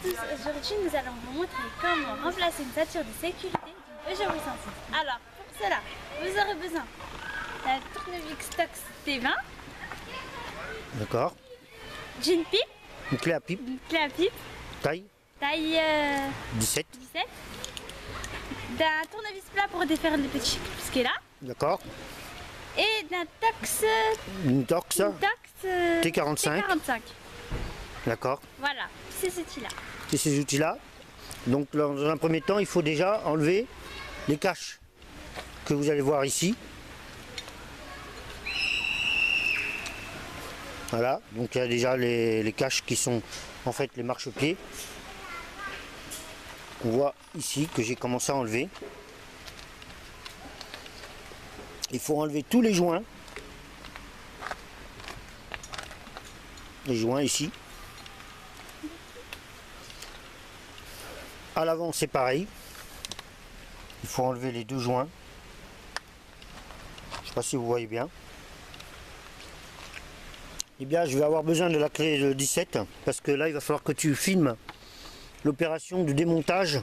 tous, aujourd'hui nous allons vous montrer comment remplacer une ceinture de sécurité d'une Peugeot 806. Alors pour cela, vous aurez besoin d'un tournevis Stox T20, D'accord. d'une pipe, Une clé à pipe, taille taille 17. 17, d'un tournevis plat pour défaire le petit clip qui est là, D'accord. et d'un Tox Une Torx T45. D'accord. Voilà, c'est cet outil-là. C'est ces outils-là. Donc dans un premier temps, il faut déjà enlever les caches que vous allez voir ici. Voilà, donc il y a déjà les caches qui sont en fait les marchepieds. On voit ici que j'ai commencé à enlever. Il faut enlever tous les joints. Les joints ici. À l'avant c'est pareil. Il faut enlever les deux joints. Je ne sais pas si vous voyez bien. Eh bien je vais avoir besoin de la clé de 17 parce que là il va falloir que tu filmes l'opération de démontage.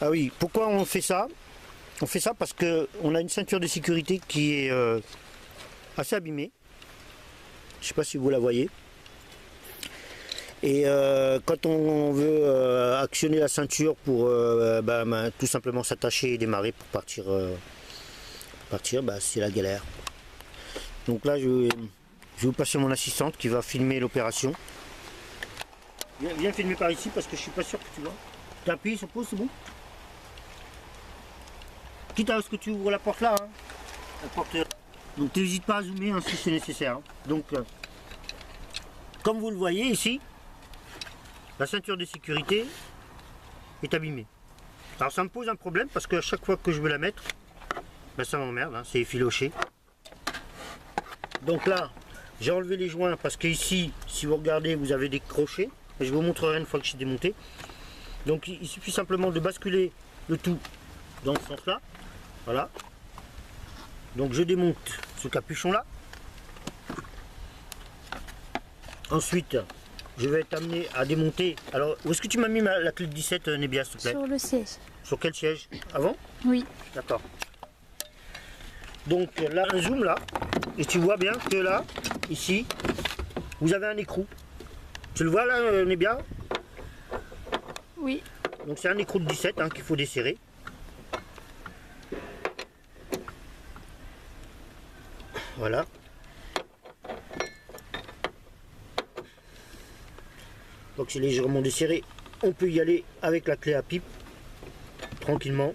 Ah oui, pourquoi on fait ça? On fait ça parce qu'on a une ceinture de sécurité qui est assez abîmée. Je ne sais pas si vous la voyez. Et quand on veut actionner la ceinture pour tout simplement s'attacher et démarrer pour partir, c'est la galère. Donc là je vais vous passer mon assistante qui va filmer l'opération. Viens filmer par ici parce que je suis pas sûr que tu vois. Tu as appuyé sur pause, c'est bon? Quitte à ce que tu ouvres la porte là. Hein. La porte... Donc n'hésite pas à zoomer hein, si c'est nécessaire. Hein. Donc comme vous le voyez ici, la ceinture de sécurité est abîmée. Alors ça me pose un problème parce que à chaque fois que je veux la mettre, ça m'emmerde, hein, c'est effiloché. Donc là, j'ai enlevé les joints parce que ici, si vous regardez, vous avez des crochets. Je vous montrerai une fois que j'ai démonté. Donc il suffit simplement de basculer le tout dans ce sens là. Voilà. Donc je démonte ce capuchon là. Ensuite, je vais être amené à démonter. Alors, où est-ce que tu m'as mis la clé de 17, Nébia, s'il te plaît? Sur le siège. Sur quel siège? Avant? Oui. D'accord. Donc là, un zoom là. Et tu vois bien que là, ici, vous avez un écrou. Tu le vois là, Nébia? Oui. Donc c'est un écrou de 17 hein, qu'il faut desserrer. Voilà. Donc c'est légèrement desserré. On peut y aller avec la clé à pipe, tranquillement.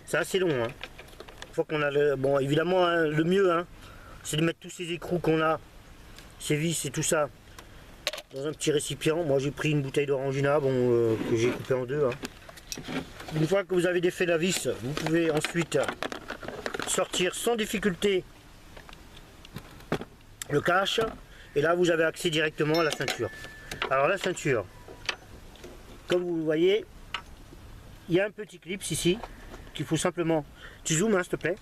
C'est assez long. Hein. Une fois qu'on a le... Bon, évidemment, hein, le mieux, hein, c'est de mettre tous ces écrous qu'on a, ces vis et tout ça, dans un petit récipient. Moi, j'ai pris une bouteille d'orangina, que j'ai coupé en deux. Hein. Une fois que vous avez défait la vis, vous pouvez ensuite sortir sans difficulté le cache. Et là, vous avez accès directement à la ceinture. Alors, la ceinture, comme vous le voyez, il y a un petit clip ici. Il faut simplement, tu zoomes hein, s'il te plaît,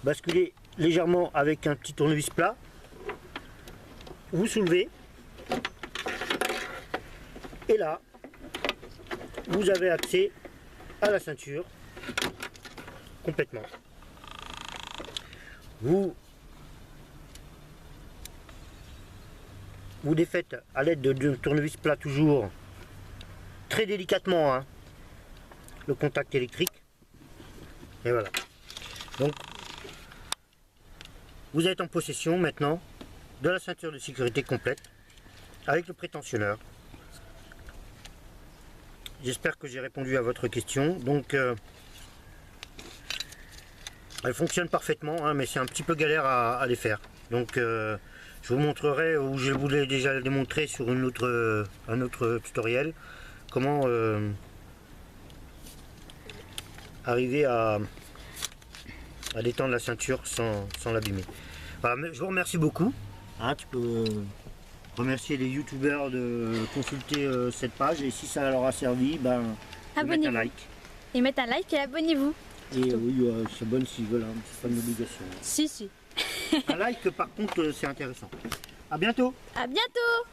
basculer légèrement avec un petit tournevis plat, vous soulevez, et là, vous avez accès à la ceinture complètement. Vous défaites à l'aide de tournevis plat toujours, très délicatement, hein, le contact électrique. Et voilà. Donc, vous êtes en possession maintenant de la ceinture de sécurité complète avec le prétentionneur. J'espère que j'ai répondu à votre question. Donc, elle fonctionne parfaitement, hein, mais c'est un petit peu galère à les faire. Donc, je vous montrerai, ou je vous l'ai déjà démontré sur un autre tutoriel, comment arriver à détendre la ceinture sans l'abîmer. Voilà, je vous remercie beaucoup. Hein, tu peux remercier les youtubeurs de consulter cette page et si ça leur a servi, mettez un like. Et mettez un like et abonnez-vous. Et oui, s'abonnent s'ils veulent, hein, c'est pas une obligation. Si, si. Un like par contre c'est intéressant. À bientôt. À bientôt.